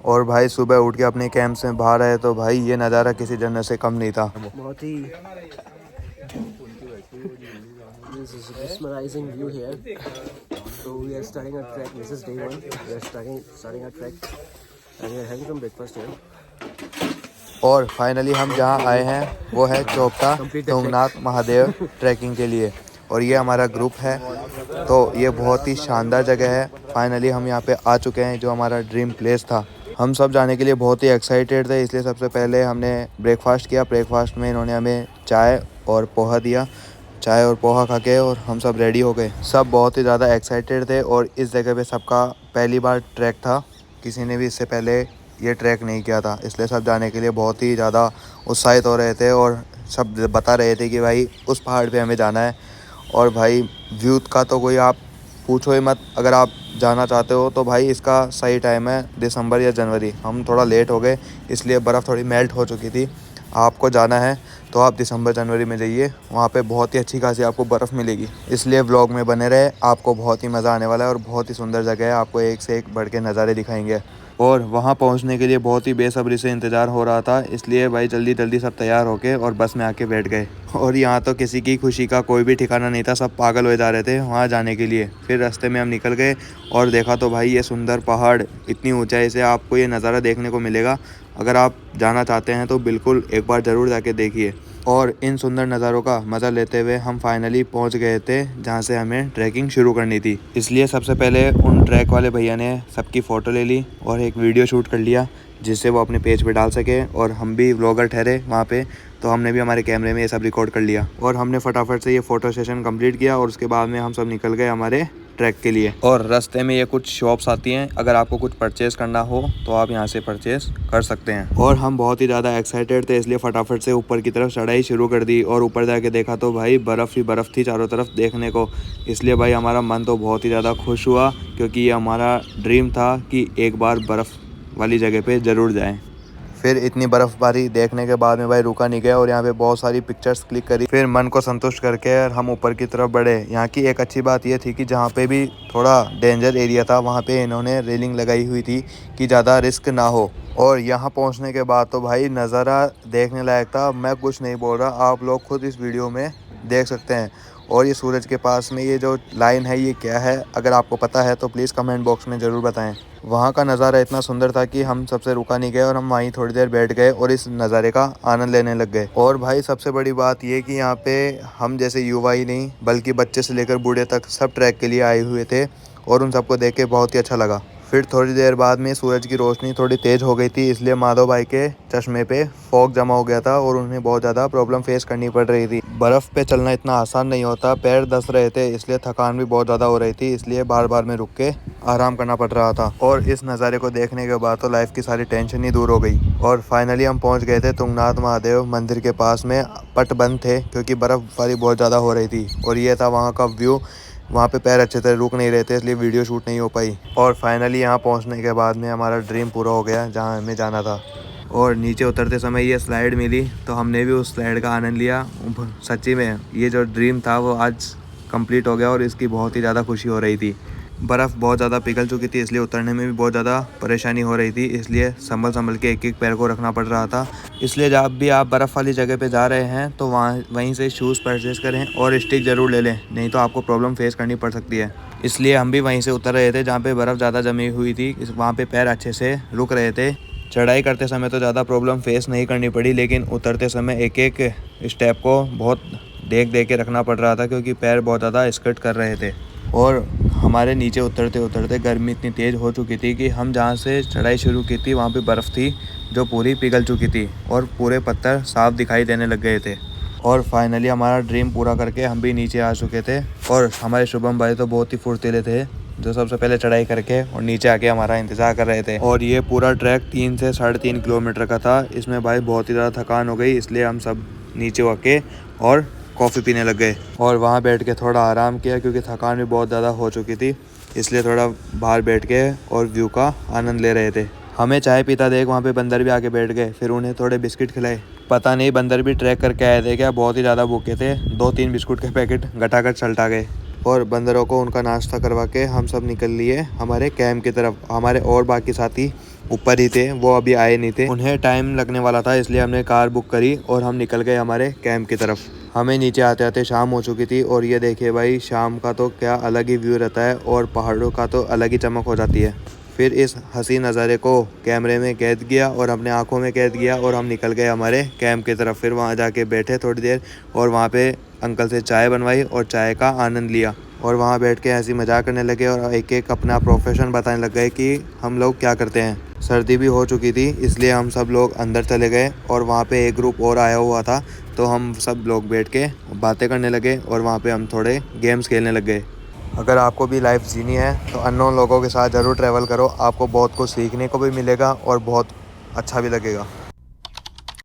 और भाई सुबह उठ के अपने कैंप से बाहर आए तो भाई ये नज़ारा किसी जन्नत से कम नहीं था। बहुत ही this is a mesmerizing view here. So we are starting our trek. This is day one. We are starting our trek, and we are having some breakfast here. और फाइनली हम जहाँ आए हैं वो है चोपता तुंगनाथ महादेव ट्रैकिंग के लिए, और ये हमारा ग्रुप है। तो ये बहुत ही शानदार जगह है। फाइनली हम यहाँ पे आ चुके हैं, जो हमारा ड्रीम प्लेस था। हम सब जाने के लिए बहुत ही एक्साइटेड थे, इसलिए सबसे पहले हमने ब्रेकफास्ट किया। ब्रेकफास्ट में इन्होंने हमें चाय और पोहा दिया। चाय और पोहा खा के और हम सब रेडी हो गए। सब बहुत ही ज़्यादा एक्साइटेड थे और इस जगह पे सबका पहली बार ट्रैक था। किसी ने भी इससे पहले ये ट्रैक नहीं किया था, इसलिए सब जाने के लिए बहुत ही ज़्यादा उत्साहित हो रहे थे और सब बता रहे थे कि भाई उस पहाड़ पे हमें जाना है। और भाई व्यू का तो कोई आप पूछो ही मत। अगर आप जाना चाहते हो तो भाई इसका सही टाइम है दिसंबर या जनवरी। हम थोड़ा लेट हो गए, इसलिए बर्फ़ थोड़ी मेल्ट हो चुकी थी। आपको जाना है तो आप दिसंबर जनवरी में जाइए, वहाँ पे बहुत ही अच्छी खासी आपको बर्फ़ मिलेगी। इसलिए व्लॉग में बने रहे, आपको बहुत ही मज़ा आने वाला है और बहुत ही सुंदर जगह है। आपको एक से एक बढ़ के नज़ारे दिखाएंगे। और वहाँ पहुँचने के लिए बहुत ही बेसब्री से इंतज़ार हो रहा था, इसलिए भाई जल्दी जल्दी सब तैयार होके और बस में आके बैठ गए। और यहाँ तो किसी की खुशी का कोई भी ठिकाना नहीं था, सब पागल हो जा रहे थे वहाँ जाने के लिए। फिर रास्ते में हम निकल गए और देखा तो भाई ये सुंदर पहाड़, इतनी ऊंचाई से आपको ये नज़ारा देखने को मिलेगा। अगर आप जाना चाहते हैं तो बिल्कुल एक बार ज़रूर जाके देखिए। और इन सुंदर नज़ारों का मज़ा लेते हुए हम फाइनली पहुंच गए थे जहां से हमें ट्रैकिंग शुरू करनी थी। इसलिए सबसे पहले उन ट्रैक वाले भैया ने सबकी फ़ोटो ले ली और एक वीडियो शूट कर लिया, जिससे वो अपने पेज पे डाल सके। और हम भी व्लॉगर ठहरे वहाँ पे, तो हमने भी हमारे कैमरे में ये सब रिकॉर्ड कर लिया और हमने फटाफट से ये फ़ोटो सेशन कंप्लीट किया। और उसके बाद में हम सब निकल गए हमारे ट्रैक के लिए। और रास्ते में ये कुछ शॉप्स आती हैं, अगर आपको कुछ परचेज़ करना हो तो आप यहाँ से परचेज़ कर सकते हैं। और हम बहुत ही ज़्यादा एक्साइटेड थे, इसलिए फटाफट से ऊपर की तरफ चढ़ाई शुरू कर दी। और ऊपर जाके देखा तो भाई बर्फ़ ही बर्फ़ थी चारों तरफ देखने को। इसलिए भाई हमारा मन तो बहुत ही ज़्यादा खुश हुआ, क्योंकि ये हमारा ड्रीम था कि एक बार बर्फ़ वाली जगह पे ज़रूर जाएं। फिर इतनी बर्फ़बारी देखने के बाद में भाई रुका नहीं गया और यहाँ पे बहुत सारी पिक्चर्स क्लिक करी। फिर मन को संतुष्ट करके हम ऊपर की तरफ बढ़े। यहाँ की एक अच्छी बात ये थी कि जहाँ पे भी थोड़ा डेंजर एरिया था वहाँ पे इन्होंने रेलिंग लगाई हुई थी कि ज़्यादा रिस्क ना हो। और यहाँ पहुँचने के बाद तो भाई नज़ारा देखने लायक था। मैं कुछ नहीं बोल रहा, आप लोग खुद इस वीडियो में देख सकते हैं। और ये सूरज के पास में ये जो लाइन है ये क्या है, अगर आपको पता है तो प्लीज़ कमेंट बॉक्स में ज़रूर बताएं। वहाँ का नज़ारा इतना सुंदर था कि हम सबसे रुका नहीं गए और हम वहीं थोड़ी देर बैठ गए और इस नज़ारे का आनंद लेने लग गए। और भाई सबसे बड़ी बात ये कि यहाँ पे हम जैसे युवा ही नहीं बल्कि बच्चे से लेकर बूढ़े तक सब ट्रैक के लिए आए हुए थे और उन सबको देख के बहुत ही अच्छा लगा। फिर थोड़ी देर बाद में सूरज की रोशनी थोड़ी तेज़ हो गई थी, इसलिए माधव भाई के चश्मे पे फॉग जमा हो गया था और उन्हें बहुत ज़्यादा प्रॉब्लम फेस करनी पड़ रही थी। बर्फ़ पे चलना इतना आसान नहीं होता, पैर धंस रहे थे, इसलिए थकान भी बहुत ज़्यादा हो रही थी, इसलिए बार बार में रुक के आराम करना पड़ रहा था। और इस नज़ारे को देखने के बाद तो लाइफ की सारी टेंशन ही दूर हो गई। और फाइनली हम पहुँच गए थे तुंगनाथ महादेव मंदिर के पास में। पट बंद थे क्योंकि बर्फ़बारी बहुत ज़्यादा हो रही थी और ये था वहाँ का व्यू। वहाँ पे पैर अच्छे तरह रुक नहीं रहे थे, इसलिए वीडियो शूट नहीं हो पाई। और फाइनली यहाँ पहुँचने के बाद में हमारा ड्रीम पूरा हो गया जहाँ हमें जाना था। और नीचे उतरते समय ये स्लाइड मिली तो हमने भी उस स्लाइड का आनंद लिया। सच्ची में ये जो ड्रीम था वो आज कंप्लीट हो गया और इसकी बहुत ही ज़्यादा खुशी हो रही थी। बर्फ़ बहुत ज़्यादा पिघल चुकी थी, इसलिए उतरने में भी बहुत ज़्यादा परेशानी हो रही थी, इसलिए संभल के एक एक पैर को रखना पड़ रहा था। इसलिए जब भी आप बर्फ़ वाली जगह पे जा रहे हैं तो वहीं से शूज़ परचेज़ करें और स्टिक ज़रूर ले लें, नहीं तो आपको प्रॉब्लम फेस करनी पड़ सकती है। इसलिए हम भी वहीं से उतर रहे थे जहाँ पे बर्फ़ ज़्यादा जमी हुई थी, वहाँ पे पैर अच्छे से रुक रहे थे। चढ़ाई करते समय तो ज़्यादा प्रॉब्लम फेस नहीं करनी पड़ी, लेकिन उतरते समय एक एक स्टेप को बहुत देख के रखना पड़ रहा था, क्योंकि पैर बहुत ज़्यादा स्कर्ट कर रहे थे। और हमारे नीचे उतरते उतरते गर्मी इतनी तेज़ हो चुकी थी कि हम जहाँ से चढ़ाई शुरू की थी वहाँ पे बर्फ़ थी जो पूरी पिघल चुकी थी और पूरे पत्थर साफ दिखाई देने लग गए थे। और फाइनली हमारा ड्रीम पूरा करके हम भी नीचे आ चुके थे। और हमारे शुभम भाई तो बहुत ही फुर्तीले थे, जो सबसे पहले चढ़ाई करके और नीचे आके हमारा इंतज़ार कर रहे थे। और ये पूरा ट्रैक 3 से 3.5 किलोमीटर का था। इसमें भाई बहुत ही ज़्यादा थकान हो गई, इसलिए हम सब नीचे आके और कॉफ़ी पीने लग गए और वहाँ बैठ के थोड़ा आराम किया, क्योंकि थकान भी बहुत ज़्यादा हो चुकी थी, इसलिए थोड़ा बाहर बैठ के और व्यू का आनंद ले रहे थे। हमें चाय पीता देख वहाँ पे बंदर भी आके बैठ गए, फिर उन्हें थोड़े बिस्किट खिलाए। पता नहीं बंदर भी ट्रैक करके आए थे क्या, बहुत ही ज़्यादा भूखे थे, 2-3 बिस्कुट के पैकेट घटाकर चलटा गए। और बंदरों को उनका नाश्ता करवा के हम सब निकल लिए हमारे कैंप की तरफ। हमारे और बाकी साथी ऊपर ही थे, वो अभी आए नहीं थे, उन्हें टाइम लगने वाला था, इसलिए हमने कार बुक करी और हम निकल गए हमारे कैंप की तरफ। हमें नीचे आते आते शाम हो चुकी थी और ये देखिए भाई, शाम का तो क्या अलग ही व्यू रहता है और पहाड़ों का तो अलग ही चमक हो जाती है। फिर इस हंसी नज़ारे को कैमरे में कैद किया और अपने आंखों में कैद किया और हम निकल गए हमारे कैंप की तरफ। फिर वहाँ जाके बैठे थोड़ी देर और वहाँ पे अंकल से चाय बनवाई और चाय का आनंद लिया और वहाँ बैठ के ऐसी मजाक करने लगे और एक एक अपना प्रोफेशन बताने लग गए कि हम लोग क्या करते हैं। सर्दी भी हो चुकी थी, इसलिए हम सब लोग अंदर चले गए और वहाँ पे एक ग्रुप और आया हुआ था, तो हम सब लोग बैठ के बातें करने लगे और वहाँ पे हम थोड़े गेम्स खेलने लग गए। अगर आपको भी लाइफ जीनी है तो अननोन लोगों के साथ ज़रूर ट्रैवल करो, आपको बहुत कुछ सीखने को भी मिलेगा और बहुत अच्छा भी लगेगा।